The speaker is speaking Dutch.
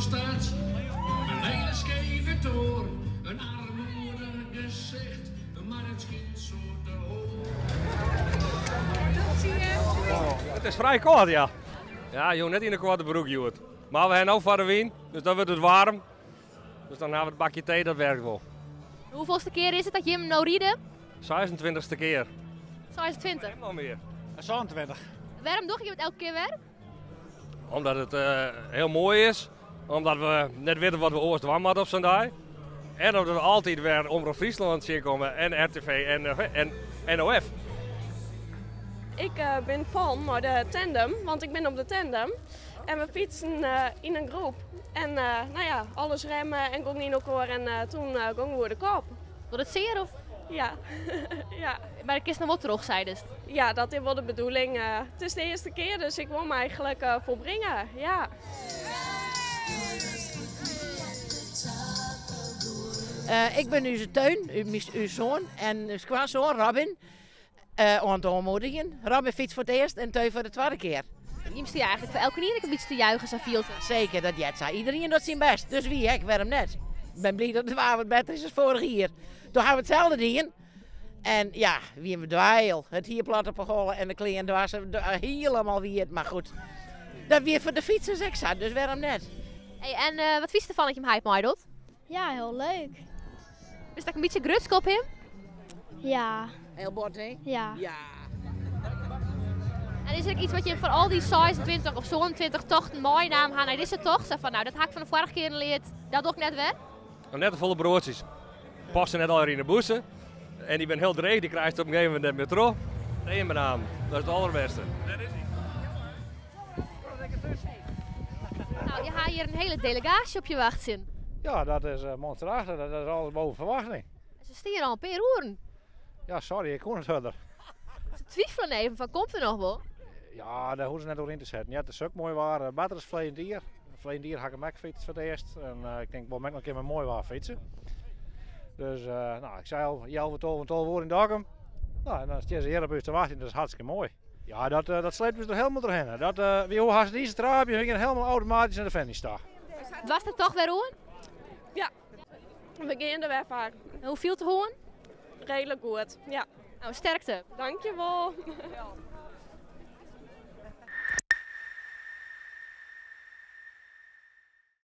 stad. Een hele scheve toren, een armoedig gezicht, maar het kind zo te hoog. Het is vrij koud, ja. Ja, joh, net in een korte broek, joh. Maar we hebben nu voor de wien, dus dan wordt het warm. Dus dan hebben we het bakje thee, dat werkt wel. Hoeveelste keer is het dat je hem nou rieden? 26e keer. 26. En nog meer. 27. Waarom doe je het elke keer weer? Omdat het heel mooi is. Omdat we net weten wat we oost warm hadden op zo'n dag. En omdat we altijd weer Omroep Friesland zien komen. En RTV en NOF. Ik ben van naar de tandem, want ik ben op de tandem. En we fietsen in een groep. En nou ja, alles remmen en gingen in elkaar en toen gingen we de kop. Door het zeer of? Ja. Ja. Maar ik is nog wat terug, zei dus. Ja, dat is wel de bedoeling. Het is de eerste keer, dus ik wil me eigenlijk volbrengen. Ja. Ik ben uw Teun, uw zoon en uw schoonzoon Robin. Aan het aanmoedigen. Robin fietst voor het eerst en Teun voor de tweede keer. Je moest hier eigenlijk voor elke keer een beetje te juichen, zijn viel. Zeker, dat jet zei iedereen doet zijn best. Dus wie, ik waarom net? Ik ben blij dat het wat beter is dan vorig jaar. Toen gaan we hetzelfde doen. En ja, wie hebben we dweil. Het hier plat op geholpen en de klein was helemaal wie het. Maar goed, dat weer voor de fietsers extra, dus waarom net? Hey, en wat vies ervan dat je hem hype doet? Ja, heel leuk. Is dat een beetje grutsk op hem? Ja. Heel bot, hè? Ja. Ja. En is er iets wat je voor al die 26 of zo'n 20 tochten mooi naam gaan? Nou, dit is het toch? Zeg van, nou, dat had ik van de vorige keer geleerd. Dat doe ik net weer. Net een volle broodjes. Passen net al in de boezen. En die ben heel dreig, die krijgt op een gegeven moment net meer terug. Eén banaan, dat is het allerbeste. Nou, je gaat hier een hele delegatie op je wacht zin. Ja, dat is monsterachtig. Dat is alles boven verwachting. Ze stieren al een paar uren. Ja, sorry, ik kon het verder. Ze twijfelen even van, komt er nog wel? Ja, daar hoeven ze net doorheen te zetten. Ja, het is ook mooi waar. Beter is verleden dier. Verleden dier ga ik hem ook fietsen voor het eerst. En ik denk, wel nog een keer met mooi waar fietsen. Dus nou, ik zei al, jij wordt over woorden in Dokkum. Nou, en dan is het hier op te wachten, dat is hartstikke mooi. Ja, dat sleept dus er helemaal doorheen. Dat, wie hoe haast deze straatje, we gingen helemaal automatisch naar de vennie staan. Was het toch weer hoor? Ja. We gaan er weer vaak. Hoe viel te horen? Redelijk goed. Ja. Nou, sterkte. Dankjewel.